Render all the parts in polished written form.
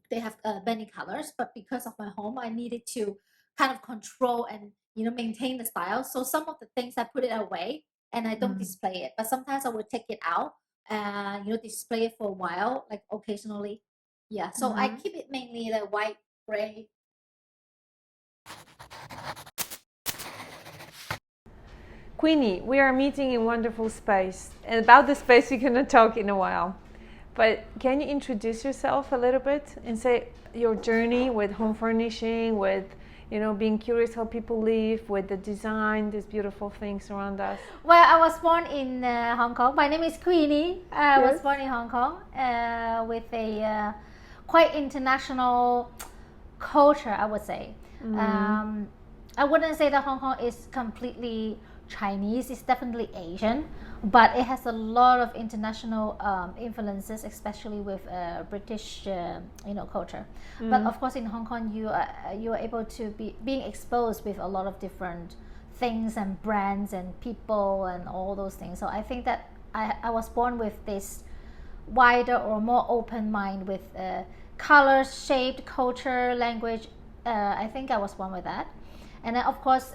they have many colors, but because of my home, I needed to kind of control and maintain the style. So some of the things I put it away and I don't Mm. display it, but sometimes I would take it out and display it for a while, like occasionally. Yeah, so I Mm-hmm. keep it mainly the white, gray. Queenie, we are meeting in wonderful space, and about the space we're gonna talk in a while. But can you introduce yourself a little bit and say your journey with home furnishing, with being curious how people live, with the design, these beautiful things around us? Well, I was born in Hong Kong. My name is Queenie. I was Yes. born in Hong Kong with a quite international culture, I would say. Mm. Um, I wouldn't say that Hong Kong is completely Chinese. It's definitely Asian, but it has a lot of international influences, especially with British, culture. But Mm. of course, in Hong Kong, you are able to be being exposed with a lot of different things and brands and people and all those things. So I think that I was born with this wider or more open mind with colors, shaped culture, language. I think I was born with that. And then, of course,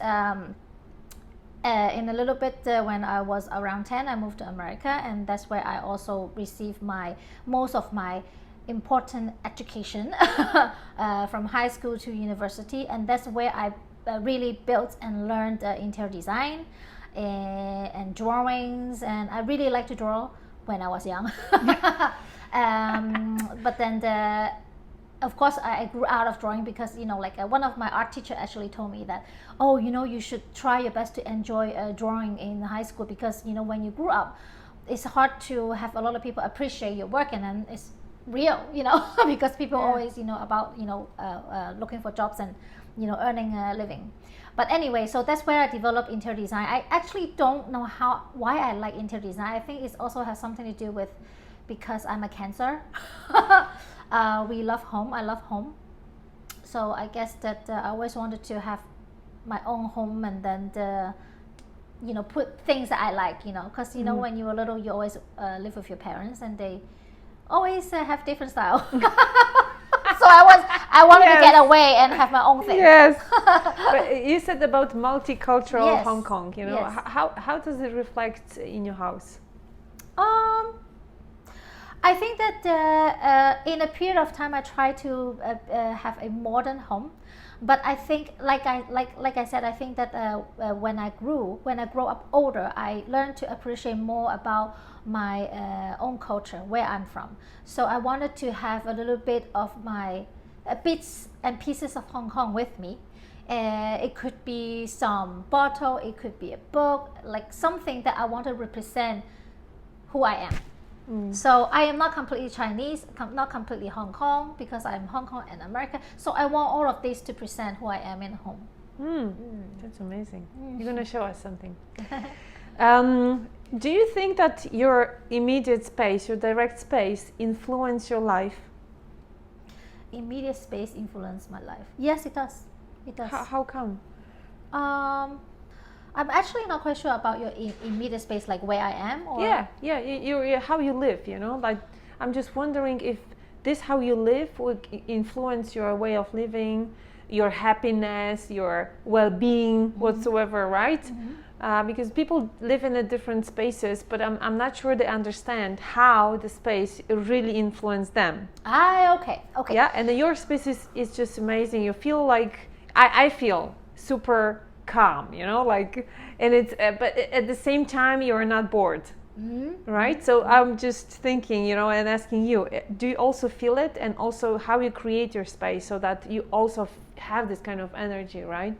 in a little bit when I was around 10, I moved to America, and that's where I also received my most of my important education from high school to university, and that's where I really built and learned interior design and drawings, and I really like to draw when I was young. But then of course I grew out of drawing because like one of my art teacher actually told me that, oh, you should try your best to enjoy drawing in high school, because when you grew up, it's hard to have a lot of people appreciate your work, and then it's real, because people Yeah. always about looking for jobs and earning a living. But anyway, so that's where I developed interior design. I actually don't know why I like interior design. I think it also has something to do with because I'm a Cancer. We love home. I love home. So I guess that I always wanted to have my own home, and then put things that I like. Because Mm. when you were little, you always live with your parents, and they always have different style. So I wanted to get Yes. away and have my own thing. Yes. But you said about multicultural Yes. Hong Kong. Yes. How does it reflect in your house? Um, I think that in a period of time, I try to have a modern home, but I think, like I said, I think that when I grow up older, I learned to appreciate more about my own culture, where I'm from. So I wanted to have a little bit of my bits and pieces of Hong Kong with me. It could be some bottle, it could be a book, like something that I want to represent who I am. So I am not completely Chinese, not completely Hong Kong, because I'm Hong Kong and America. So I want all of this to present who I am in home. That's amazing. You're going to show us something. Do you think that your immediate space, your direct space, influence your life? Immediate space influence my life. Yes, it does. It does. How come? Um, I'm actually not quite sure about your immediate space, like where I am, or Yeah. How you live. Like I'm just wondering if this how you live would influence your way of living, your happiness, your well-being, whatsoever, right? Because people live in a different spaces, but I'm not sure they understand how the space really influenced them. Okay. Yeah, and then your space is just amazing. You feel like I feel super calm, like, and it's but at the same time you're not bored, right? So I'm just thinking, and asking you, do you also feel it, and also how you create your space so that you also have this kind of energy, right,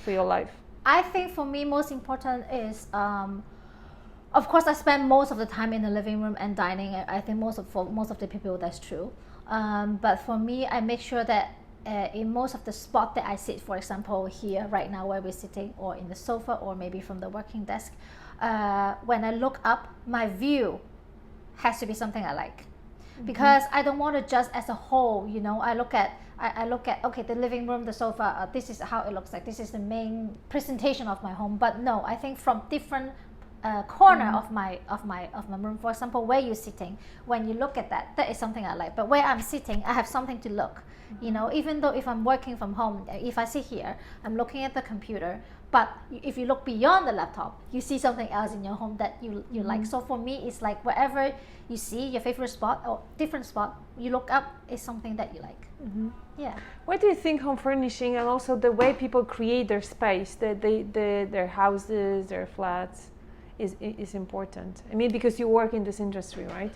for your life? I think for me, most important is, of course, I spend most of the time in the living room and dining. I think for most of the people that's true. But for me, I make sure that in most of the spot that I sit, for example, here right now where we're sitting, or in the sofa, or maybe from the working desk, when I look up, my view has to be something I like, because I don't want to just as a whole. I look at, okay, the living room, the sofa, this is how it looks like, this is the main presentation of my home. But no, I think from different corner of my room. For example, where you're sitting, when you look at that is something I like. But where I'm sitting, I have something to look. You know, even though if I'm working from home, if I sit here, I'm looking at the computer. But if you look beyond the laptop, you see something else in your home that you like. So for me, it's like wherever you see your favorite spot or different spot, you look up is something that you like. Yeah. What do you think home furnishing and also the way people create their space, their houses, their flats, is important? I mean, because you work in this industry, right?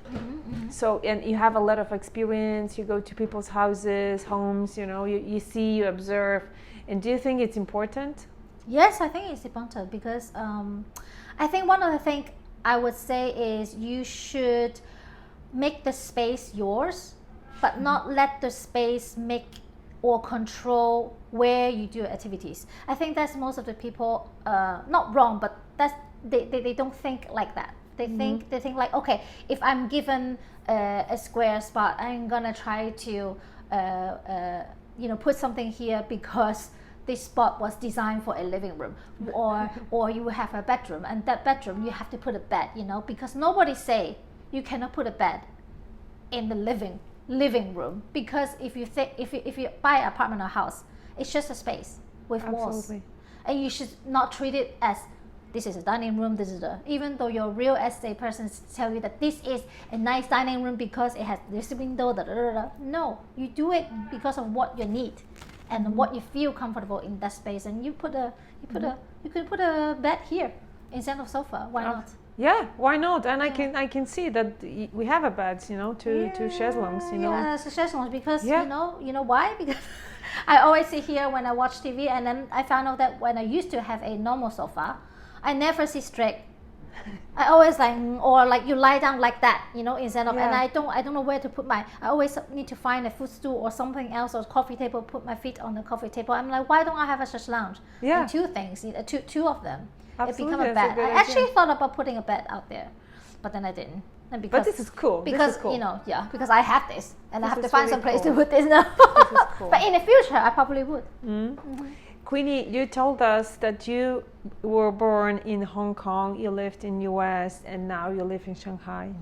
So, and you have a lot of experience, you go to people's houses, homes, you know, you see, you observe. And do you think it's important? Yes, I think it's important because I think one of the things I would say is you should make the space yours, but not let the space make or control where you do activities. I think that's most of the people, not wrong, but that's they don't think like that. They think like, okay, if I'm given a square spot, I'm gonna try to put something here because this spot was designed for a living room, or you have a bedroom, and that bedroom you have to put a bed, because nobody say you cannot put a bed in the living room, because if you buy an apartment or house, it's just a space with walls, and you should not treat it as this is a dining room, even though your real estate person tell you that this is a nice dining room because it has this window, no, you do it because of what you need and what you feel comfortable in that space, and you could put a bed here instead of sofa. Why not? Yeah, why not? And I can see that we have a bed, two chaiselongs, Yeah, it's a chaiselongs because you know why? Because I always sit here when I watch TV, and then I found out that when I used to have a normal sofa, I never sit straight. I always like you lie down like that, instead of, and I don't know where to put I always need to find a footstool or something else or coffee table, put my feet on the coffee table. I'm like, why don't I have a such lounge? Yeah. And two things, two of them. Absolutely, it become a bed. I actually thought about putting a bed out there, but then I didn't. And because, but this is cool. Because, this is cool. Because I have this and I have to find some place cool. to put this now. This is cool. But in the future, I probably would. Queenie, you told us that you were born in Hong Kong, you lived in US, and now you live in Shanghai.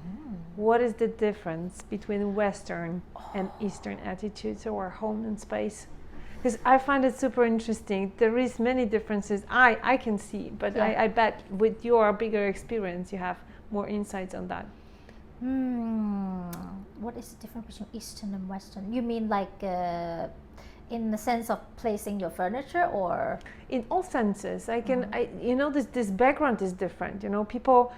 What is the difference between Western and Eastern attitudes or home and space? Because I find it super interesting. There is many differences I can see, but I bet with your bigger experience, you have more insights on that. What is the difference between Eastern and Western? You mean like in the sense of placing your furniture, or in all senses? This background is different. People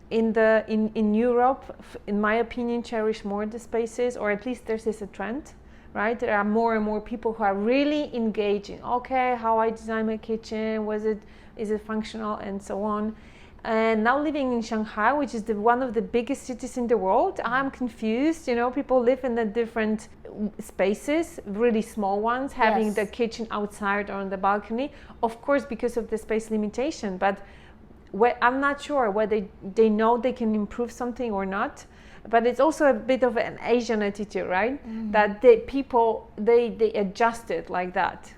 in Europe, in my opinion, cherish more the spaces, or at least this is a trend, right? There are more and more people who are really engaging. Okay, how I design my kitchen, is it functional, and so on. And now living in Shanghai, which is one of the biggest cities in the world, I'm confused. People live in the different spaces, really small ones, having the kitchen outside or on the balcony, of course, because of the space limitation. But I'm not sure whether they know they can improve something or not. But it's also a bit of an Asian attitude, right? That people adjust it like that,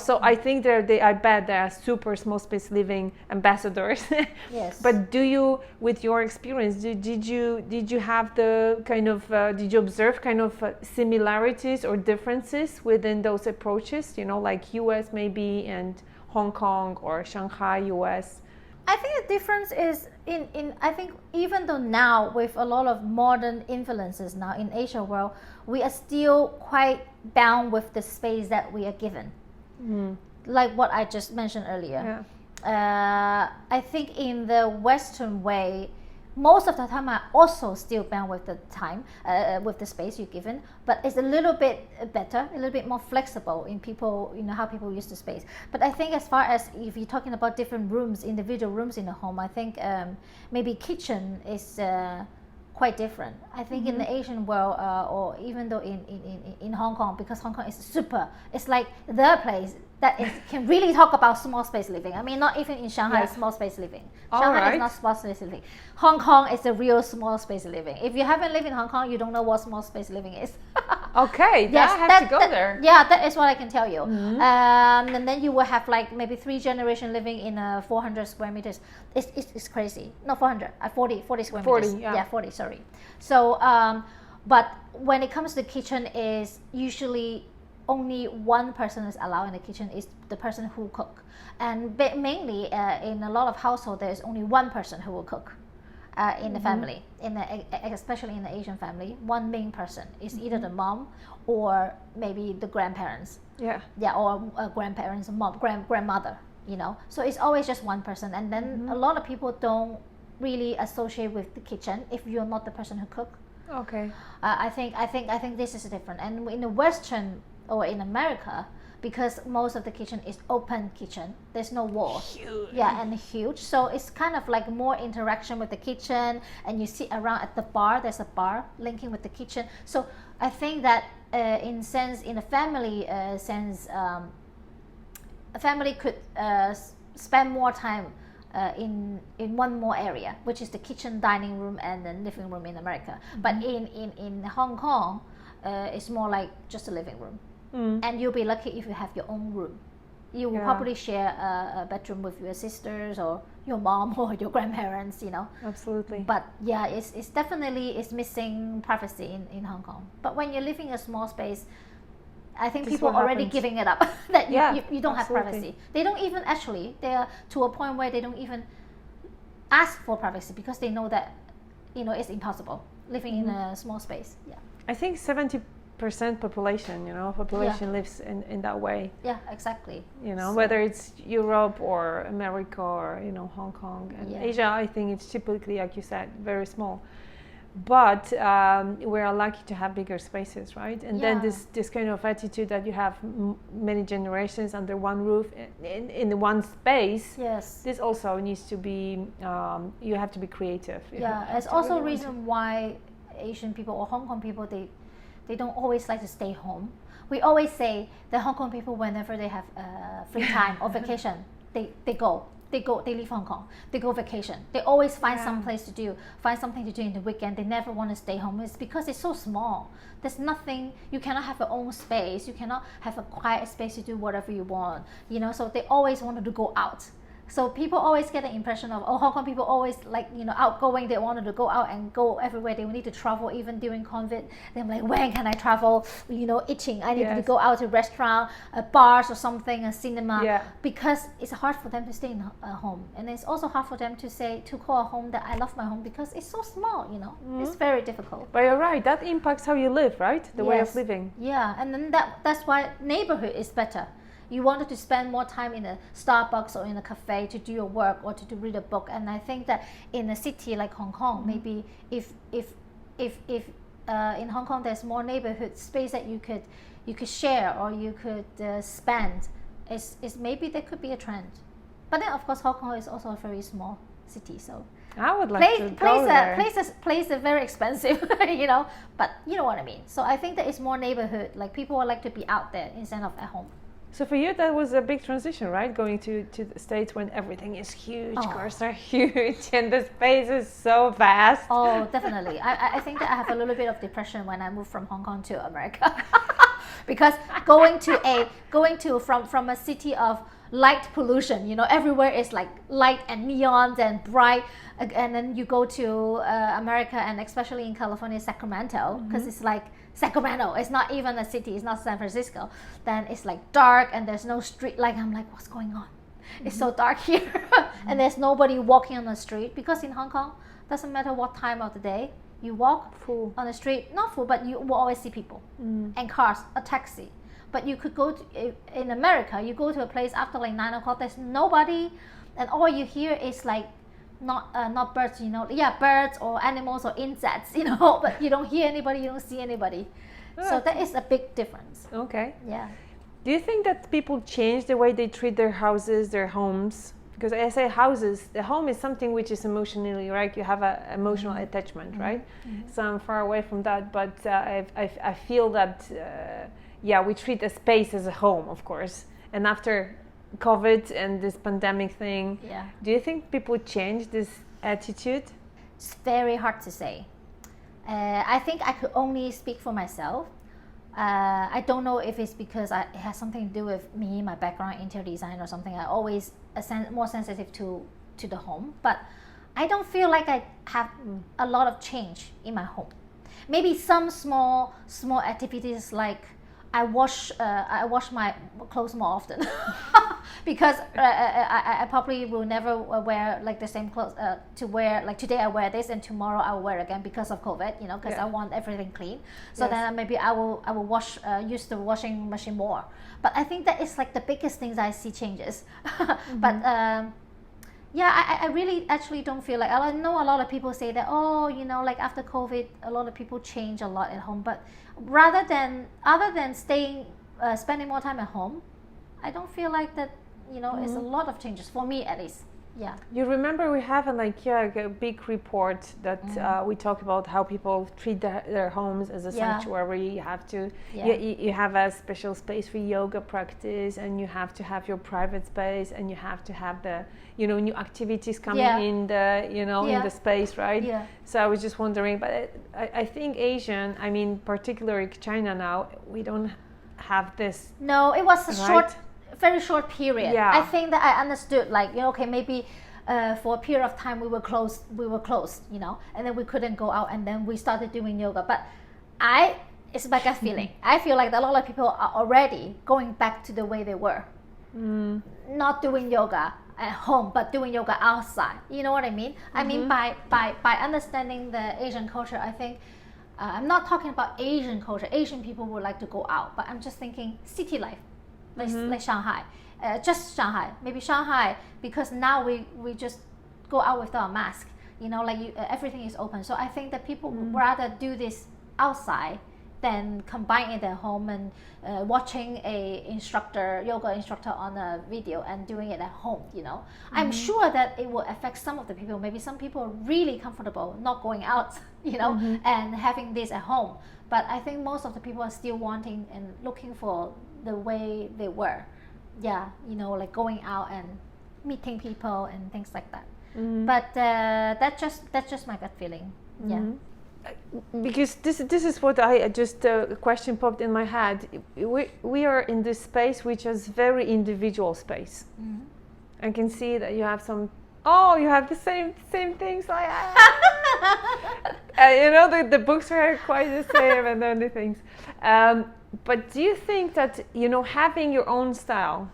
So I think I bet they are super small space living ambassadors. Yes. But do you, with your experience, did you have the kind of did you observe kind of similarities or differences within those approaches? Like US maybe and Hong Kong, or Shanghai, US. I think the difference is I think even though now with a lot of modern influences now in Asia world, we are still quite bound with the space that we are given. Like what I just mentioned earlier. Yeah. I think in the Western way, most of the time I also still bound with the time, with the space you're given, but it's a little bit better, a little bit more flexible in people, how people use the space. But I think as far as if you're talking about different rooms, individual rooms in a home, I think maybe kitchen is quite different. I think in the Asian world, or even though in Hong Kong, because Hong Kong is it's like the place that can really talk about small space living. I mean, not even in Shanghai, small space living. Shanghai is not small space living. Hong Kong is a real small space living. If you haven't lived in Hong Kong, you don't know what small space living is. Okay, Yes, I have to go there. Yeah, that is what I can tell you. And then you will have like maybe 3 generations living in 400 square meters. It's crazy. No, 400, 40 square 40, meters. yeah. 40, sorry. So, but when it comes to the kitchen, is usually only one person is allowed in the kitchen, is the person who cook. And mainly in a lot of households, there's only one person who will cook. In the family, especially in the Asian family, one main person is either the mom or maybe the grandparents. Yeah. Yeah, or grandparents, mom, grandmother. You know, so it's always just one person, and then a lot of people don't really associate with the kitchen if you're not the person who cook. Okay. I think this is different, and in the Western or in America, because most of the kitchen is open kitchen, there's no wall. Huge. Yeah, and huge, so it's kind of like more interaction with the kitchen, and you sit around at the bar. There's a bar linking with the kitchen, so I think that in a family sense, a family could spend more time in one more area, which is the kitchen, dining room, and the living room in America. But in Hong Kong, it's more like just a living room. And you'll be lucky if you have your own room. You will probably share a bedroom with your sisters or your mom or your grandparents, you know. Absolutely. But yeah, it's definitely missing privacy in Hong Kong. But when you're living in a small space, I think This people what are already happens. giving it up. That you don't have absolutely. privacy. They don't even they are to a point where they don't even ask for privacy because they know that, you know, it's impossible living in a small space. Yeah. I think 70% population lives in that way. Yeah, exactly. You know, So- whether it's Europe or America or, you know, Hong Kong and Yeah. Asia, I think it's typically, like you said, very small. But we're lucky to have bigger spaces, right? And then Yeah. this kind of attitude that you have many generations under one roof in one space. Yes. This also needs to be. You have to be creative. Yeah, it's also a reason why Asian people or Hong Kong people they don't always like to stay home. We always say that Hong Kong people, whenever they have free time or vacation, they leave Hong Kong, they go vacation. They always find some place to do, find something to do in the weekend. They never want to stay home. It's because it's so small. There's nothing, you cannot have your own space. You cannot have a quiet space to do whatever you want, you know, so they always wanted to go out. So people always get the impression of, Hong Kong people always like, you know, outgoing. They wanted to go out and go everywhere. They need to travel even during COVID. They're like, when can I travel? You know, itching. I need to Yes. go out to restaurant, bars or something, a cinema. Yeah. Because it's hard for them to stay in home. And it's also hard for them to call a home that I love my home because it's so small, you know. It's very difficult. But you're right. That impacts how you live, right? The way of Yes. living. Yeah, and then that's why neighborhood is better. You wanted to spend more time in a Starbucks or in a cafe to do your work or to read a book. And I think that in a city like Hong Kong, maybe if in Hong Kong there's more neighborhood space that you could share or you could spend, is maybe there could be a trend. But then of course Hong Kong is also a very small city, so I would like to go there. place are very expensive, you know. But you know what I mean. So I think that it's more neighborhood. Like people would like to be out there instead of at home. So for you, that was a big transition, right? Going to the States when everything is huge, cars are huge, and the space is so vast. Oh, definitely. I think that I have a little bit of depression when I moved from Hong Kong to America, because going to from a city of light pollution, you know, everywhere is like light and neons and bright, and then you go to America, and especially in California, Sacramento, because it's like Sacramento, it's not even a city, it's not San Francisco, then it's like dark and there's no street light. I'm like, what's going on? It's so dark here. And there's nobody walking on the street, because in Hong Kong, doesn't matter what time of the day you walk Full. on the street, not full, but you will always see people and cars, a taxi. But you could go to, in America, you go to a place after like 9 o'clock, there's nobody, and all you hear is like not birds, you know, birds or animals or insects, you know, but you don't hear anybody, you don't see anybody. So that is a big difference. Okay. Yeah. Do you think that people change the way they treat their houses, their homes? Because I say houses, the home is something which is emotionally, right? You have an emotional attachment, right? So I'm far away from that, but I feel that, we treat a space as a home, of course. And after COVID and this pandemic thing, do you think people change this attitude? It's very hard to say. I think I could only speak for myself. I don't know if it's because it has something to do with me, my background, interior design or something. I always more sensitive to the home, but I don't feel like I have a lot of change in my home. Maybe some small activities like I wash my clothes more often because I probably will never wear like the same clothes to wear. Like today I wear this and tomorrow I will wear again because of COVID, because I want everything clean. So then maybe I will wash use the washing machine more. But I think that is like the biggest things I see changes. But I really actually don't feel like, I know a lot of people say that, like after COVID a lot of people change a lot at home, but other than spending more time at home, I don't feel like that, it's a lot of changes for me at least. Yeah. You remember we have a big report that we talk about how people treat their homes as a sanctuary. You have to, you have a special space for yoga practice, and you have to have your private space, and you have to have the, new activities coming in the, in the space, right? Yeah. So I was just wondering, but I think Asian, I mean, particularly China now, we don't have this. No, it was a very short period. Yeah. I think that I understood, like, okay, maybe for a period of time we were closed, and then we couldn't go out, and then we started doing yoga. But it's like a feeling. I feel like a lot of people are already going back to the way they were. Not doing yoga at home, but doing yoga outside. You know what I mean? I mean, by understanding the Asian culture, I think, I'm not talking about Asian culture. Asian people would like to go out, but I'm just thinking city life. Like Shanghai, just Shanghai, maybe Shanghai, because now we just go out without a mask, everything is open. So I think that people would rather do this outside than combine it at home and watching a yoga instructor on a video and doing it at home. I'm sure that it will affect some of the people. Maybe some people are really comfortable not going out, and having this at home. But I think most of the people are still wanting and looking for the way they were. Like going out and meeting people and things like that. But that's just my gut feeling. Because this is what I just a question popped in my head. We are in this space which is very individual space. I can see that you have you have the same things like the books are quite the same and then the things. But do you think that, having your own style,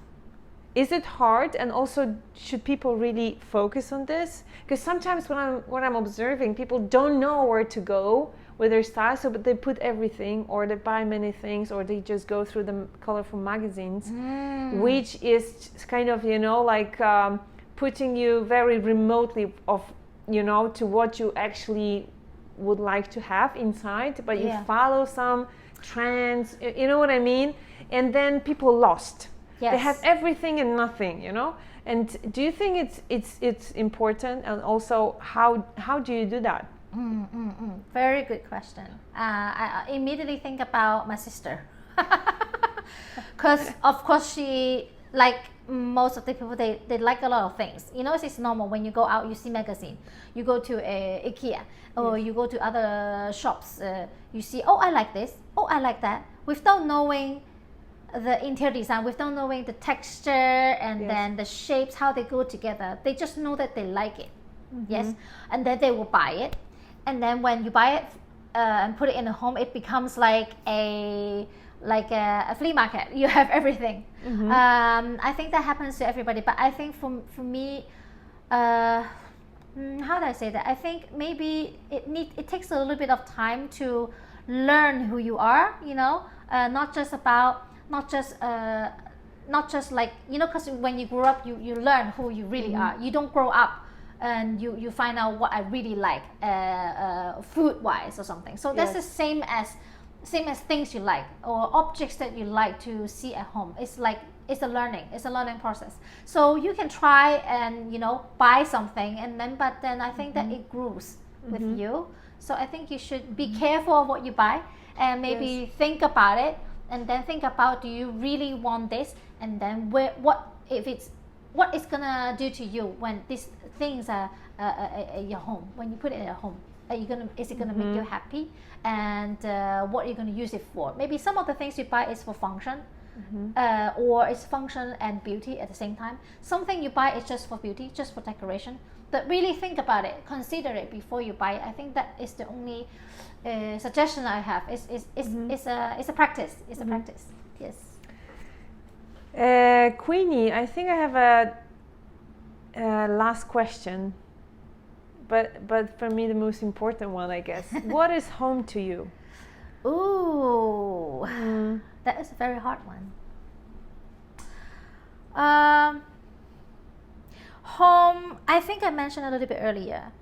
is it hard? And also, should people really focus on this? Because sometimes when I'm observing, people don't know where to go with their style, but they put everything, or they buy many things, or they just go through the colorful magazines, which is kind of, putting you very remotely to what you actually would like to have inside, but you follow some trends, you know what I mean? And then people lost. Yes. They have everything and nothing, And do you think it's important? And also, how do you do that? Very good question. I immediately think about my sister, because of course she, like most of the people, they like a lot of things. It's normal when you go out, you see magazine, you go to IKEA, or you go to other shops, you see, I like this, I like that, without knowing the interior design, without knowing the texture and then the shapes, how they go together. They just know that they like it. Yes, and then they will buy it, and then when you buy it and put it in the home, it becomes like a flea market. You have everything. I think that happens to everybody, but I think for me, how do I say that? I think maybe it takes a little bit of time to learn who you are. Not just like, because when you grow up, you learn who you really are. You don't grow up and you find out what I really like, food wise or something. So that's the same as things you like, or objects that you like to see at home. It's a learning process. So you can try and buy something, but then I think that it grows with you. So I think you should be careful of what you buy, and maybe think about it, and then think about, do you really want this? And then what it's gonna do to you when these things are at your home, when you put it at home. is it gonna make you happy, and what you're gonna use it for. Maybe some of the things you buy is for function, or it's function and beauty at the same time. Something you buy is just for beauty, just for decoration. But really think about it, consider it before you buy it. I think that is the only suggestion I have. It's a practice. It's a practice. Yes. Queenie, I think I have a last question, but for me the most important one, I guess. What is home to you? Ooh, that is a very hard one. Home, I think I mentioned a little bit earlier.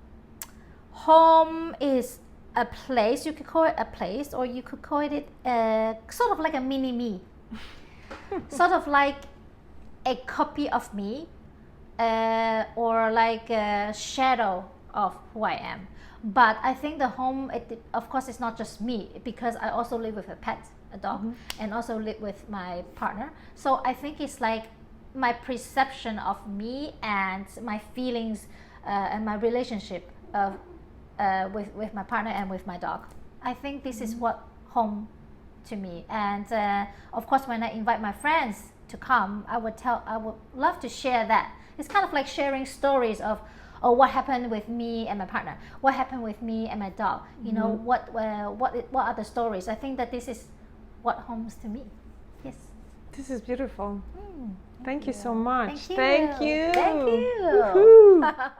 Home is a place. You could call it a place, or you could call it sort of like a mini me. Sort of like a copy of me, or like a shadow of who I am. But I think the home, of course, it's not just me, because I also live with a pet, a dog, and also live with my partner. So I think it's like my perception of me and my feelings and my relationship with my partner and with my dog. I think this is what home to me. And of course, when I invite my friends to come, I would love to share that. It's kind of like sharing stories of what happened with me and my partner, what happened with me and my dog. You know, what are the stories? I think that this is what home's to me. Yes. This is beautiful. Thank you so much. Thank you. Thank you. Thank you.